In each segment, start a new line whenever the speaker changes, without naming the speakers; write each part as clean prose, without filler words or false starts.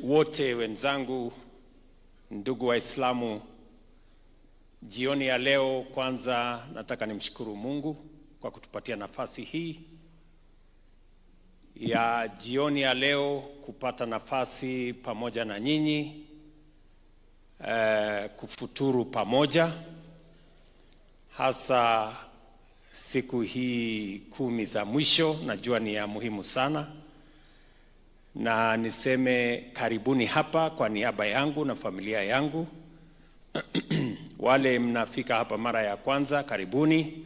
Wote wenzangu, ndugu Waislamu, jioni ya leo kwanza nataka nimshukuru Mungu kwa kutupatia nafasi hii ya jioni ya leo kupata nafasi pamoja na nyinyi kufuturu pamoja, hasa siku hii 10 za mwisho. Najua ni ya muhimu sana, na niseme karibuni hapa kwa niaba yangu na familia yangu. Wale mnafika hapa mara ya kwanza, karibuni.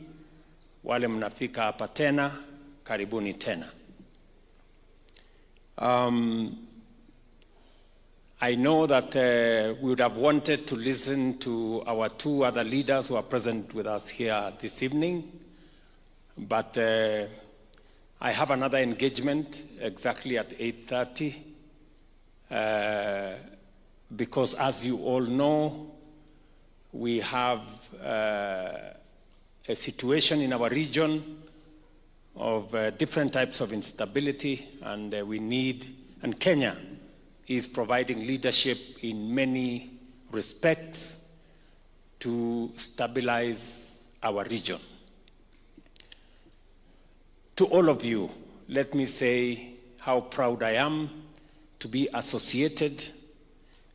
Wale mnafika hapa tena, karibuni tena. I know that we would have wanted to listen to our two other leaders who are present with us here this evening, but I have another engagement exactly at 8:30 because, as you all know, we have a situation in our region of different types of instability, and and Kenya is providing leadership in many respects to stabilize our region. To all of you, let me say how proud I am to be associated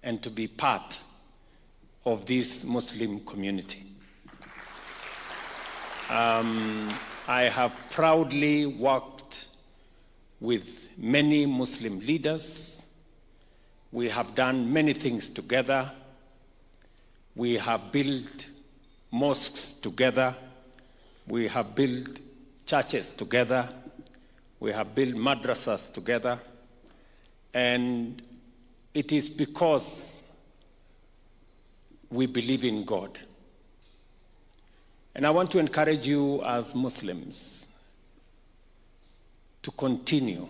and to be part of this Muslim community. I have proudly worked with many Muslim leaders. We have done many things together. We have built mosques together. We have built churches together. We have built madrasas together. And it is because we believe in God. And I want to encourage you as Muslims to continue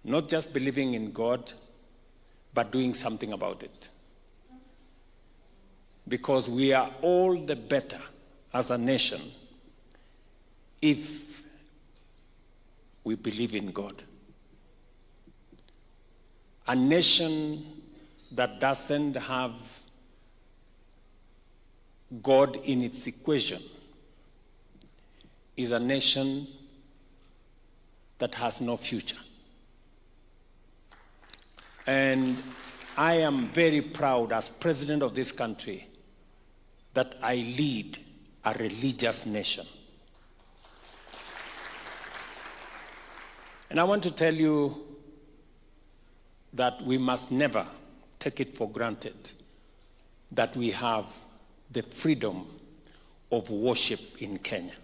not just believing in God, but doing something about it. Because we are all the better as a nation if we believe in God. A nation that doesn't have God in its equation is a nation that has no future. And I am very proud as president of this country that I lead a religious nation. And I want to tell you that we must never take it for granted that we have the freedom of worship in Kenya,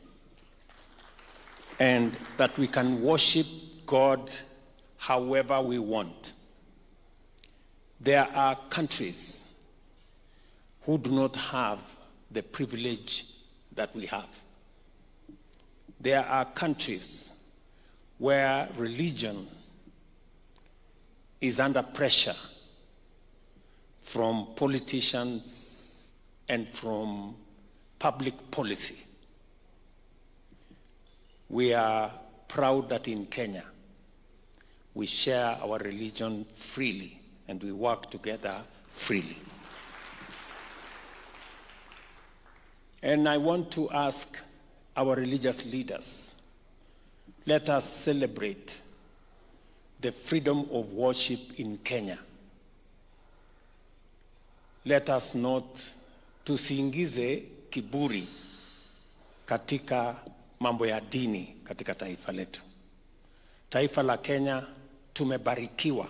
and that we can worship God however we want. There are countries who do not have the privilege that we have. There are countries where religion is under pressure from politicians and from public policy. We are proud that in Kenya we share our religion freely and we work together freely. And I want to ask our religious leaders, let us celebrate the freedom of worship in Kenya. Let us not tusiingize kiburi katika mambo ya dini katika taifa letu. Taifa la Kenya tumebarikiwa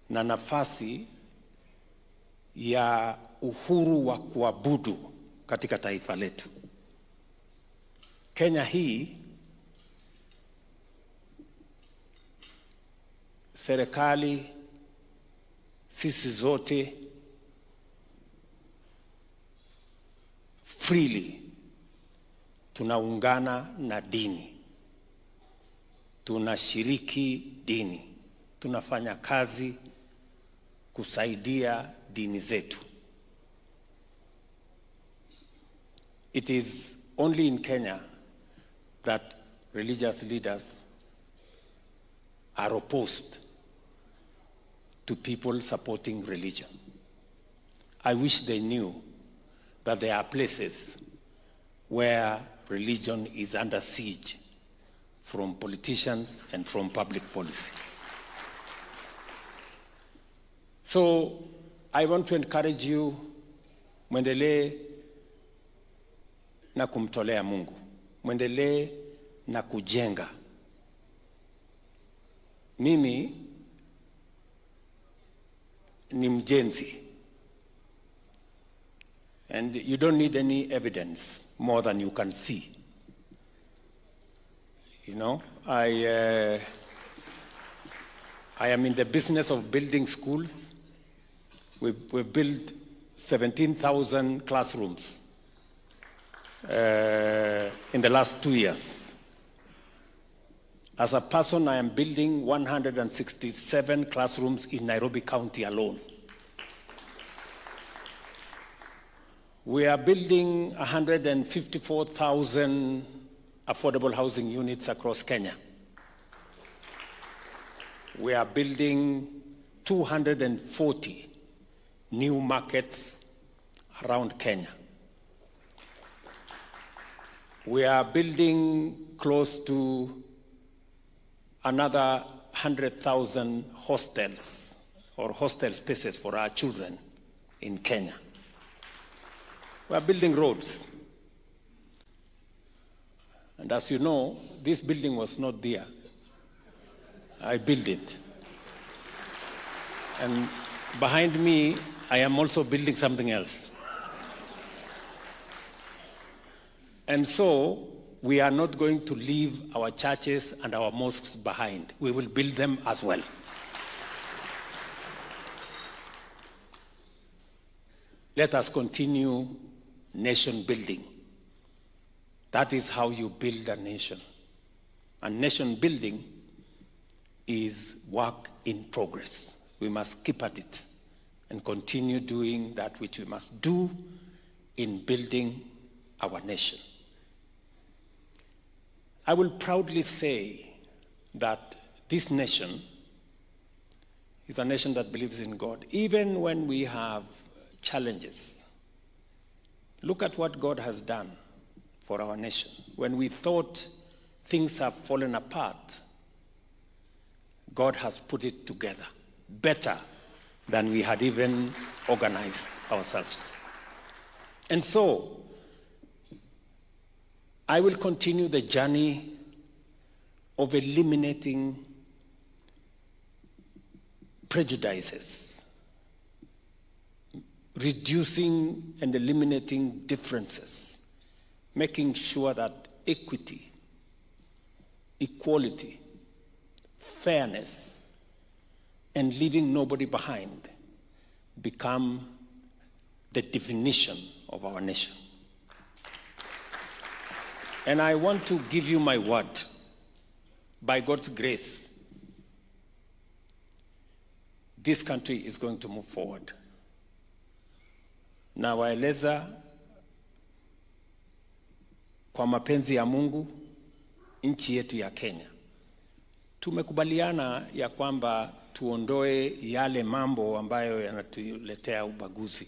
na nafasi ya uhuru wa kuabudu katika taifa letu. Kenya hii, serikali, sisi zote freely tunaungana na dini, tunashiriki dini, tunafanya kazi kusaidia dini zetu. It is only in Kenya that religious leaders are opposed to people supporting religion. I wish they knew that there are places where religion is under siege from politicians and from public policy. So I want to encourage you, mwendelee na kumtolea Mungu, mwendelee na kujenga. Mimi ni mjenzi, and you don't need any evidence more than you can see. You know, I am in the business of building schools. We've built 17,000 classrooms in the last 2 years. As a person, I am building 167 classrooms in Nairobi County alone. We are building 154,000 affordable housing units across Kenya. We are building 240 new markets around Kenya. We are building close to another 100,000 hostels or hostel spaces for our children in Kenya. We are building roads. And as you know, this building was not there. I built it. And behind me, I am also building something else. And so, we are not going to leave our churches and our mosques behind. We will build them as well. Let us continue nation building. That is how you build a nation. And nation building is work in progress. We must keep at it and continue doing that which we must do in building our nation. I will proudly say that this nation is a nation that believes in God, even when we have challenges. Look at what God has done for our nation. When we thought things have fallen apart, God has put it together better than we had even organized ourselves. And so, I will continue the journey of eliminating prejudices, reducing and eliminating differences, making sure that equity, equality, fairness, and leaving nobody behind become the definition of our nation. And I want to give you my word, by God's grace, this country is going to move forward. Na waeleza kwa mapenzi ya Mungu, nchi yetu ya Kenya, tumekubaliana ya kwamba tuondoe yale mambo ambayo yanatuletea ubaguzi.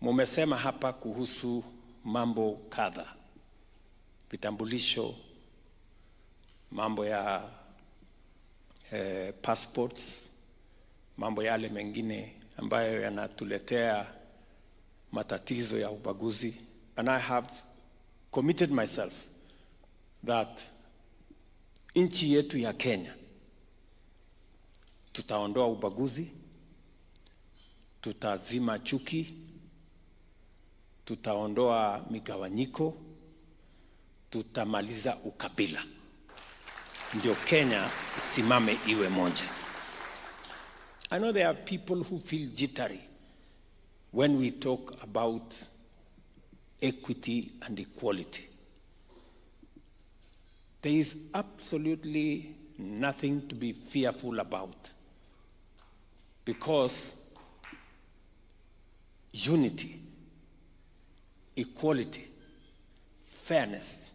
Mumesema hapa kuhusu mambo kadha, vitambulisho, mambo ya passports, mambo yale mengine ambayo yanatuletea matatizo ya ubaguzi. And I have committed myself that nchi yetu ya Kenya tutaondoa ubaguzi, tutazima chuki, tutaondoa migawanyiko, tutamaliza ukabila. Ndio Kenya isimame iwe moja. I know there are people who feel jittery when we talk about equity and equality. There is absolutely nothing to be fearful about, because unity, equality, fairness,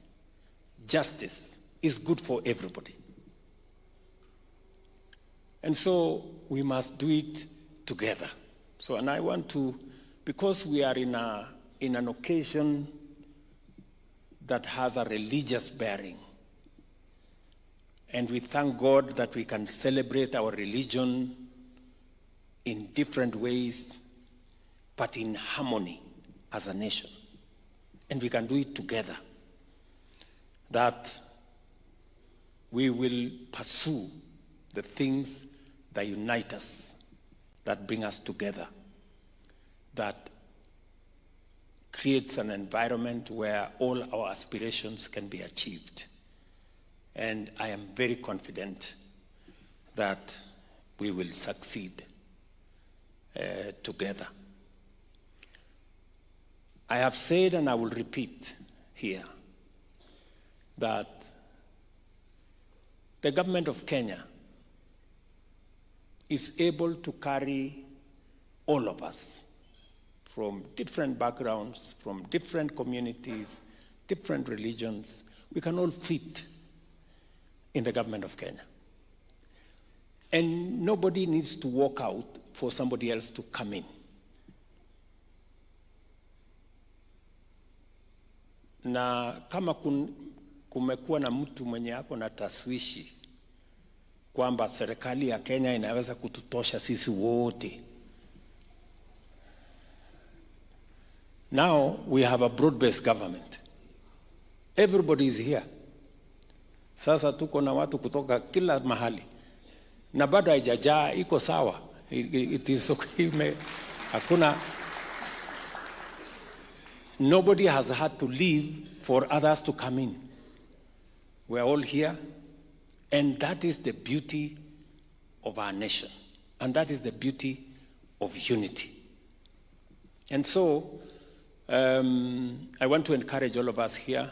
justice is good for everybody. And so we must do it together. So, and I want to, because we are in an occasion that has a religious bearing, and we thank God that we can celebrate our religion in different ways, but in harmony as a nation. And we can do it together. That we will pursue the things that unite us, that bring us together, that creates an environment where all our aspirations can be achieved. And I am very confident that we will succeed together. I have said, and I will repeat here, that the government of Kenya is able to carry all of us from different backgrounds, from different communities, different religions. We can all fit in the government of Kenya. And nobody needs to walk out for somebody else to come in. Na kama kumekuwa na mtu mwenye hapo na taswishi kwamba serikali ya Kenya inaweza kututosha sisi wote. Now we have a broad-based government. Everybody is here. Sasa tuko na watu kutoka kila mahali. Na bado haijajaa, iko sawa. It is okay. Hakuna. Nobody has had to leave for others to come in. We're all here. And that is the beauty of our nation. And that is the beauty of unity. And so, I want to encourage all of us here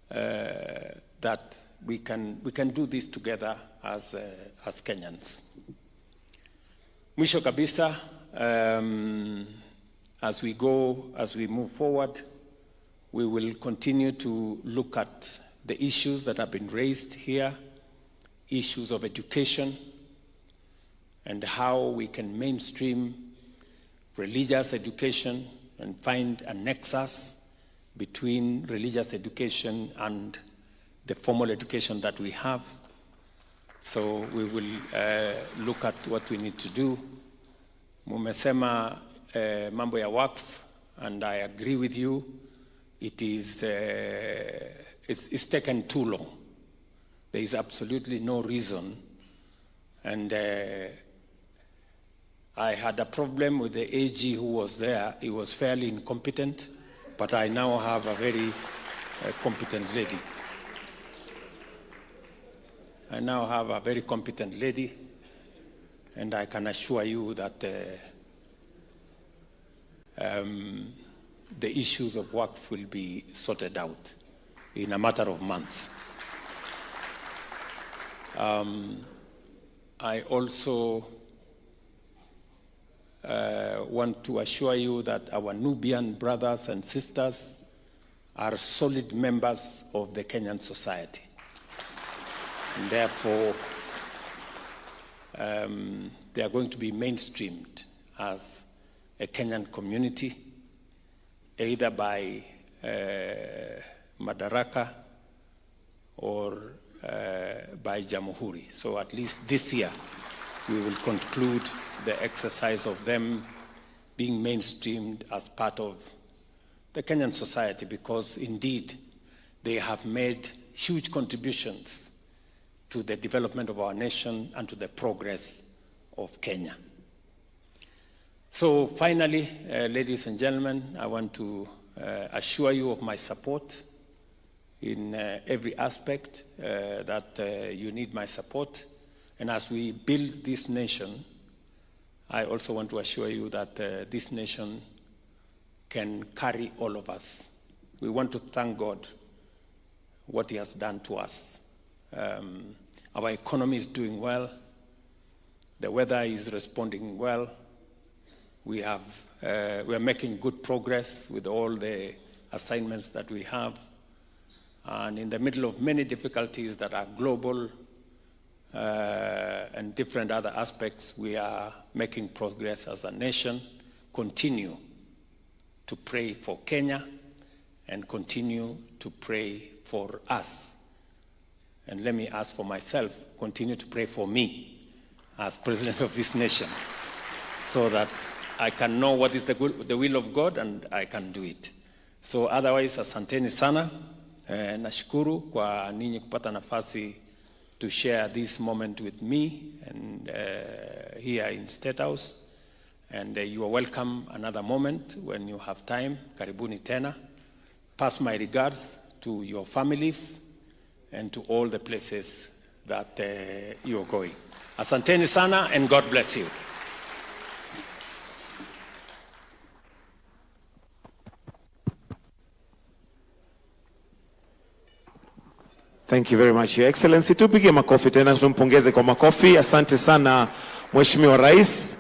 that we can do this together as Kenyans. Mwisho kabisa, as we move forward, we will continue to look at the issues that have been raised here, issues of education, and how we can mainstream religious education and find a nexus between religious education and the formal education that we have. So we will look at what we need to do. Mumesema mambo ya waqf, and I agree with you. It is it's taken too long. There is absolutely no reason. And I had a problem with the AG who was there. He was fairly incompetent, but I now have a very competent lady. I now have a very competent lady, and I can assure you that the issues of work will be sorted out in a matter of months. I also want to assure you that our Nubian brothers and sisters are solid members of the Kenyan society. And therefore, they are going to be mainstreamed as a Kenyan community, either by Madaraka or by Jamhuri. So at least this year, we will conclude the exercise of them being mainstreamed as part of the Kenyan society, because indeed they have made huge contributions to the development of our nation and to the progress of Kenya. So finally, ladies and gentlemen, I want to assure you of my support in every aspect, that you need my support. And as we build this nation, I also want to assure you that this nation can carry all of us. We want to thank God what He has done to us. Our economy is doing well. The weather is responding well. We are making good progress with all the assignments that we have. And in the middle of many difficulties that are global, and different other aspects, we are making progress as a nation. Continue to pray for Kenya and continue to pray for us. And let me ask for myself, continue to pray for me as president of this nation so that I can know what is the will of God and I can do it. So otherwise, asanteni sana. Nashukuru kwa ninyi kupata nafasi to share this moment with me and here in State House. And you are welcome another moment when you have time. Karibuni tena. Pass my regards to your families and to all the places that you are going. Asanteni sana and God bless you.
Thank you very much, Your Excellency. Tupige makofi tena, tumpongeze kwa makofi. Asante sana Mheshimiwa Rais.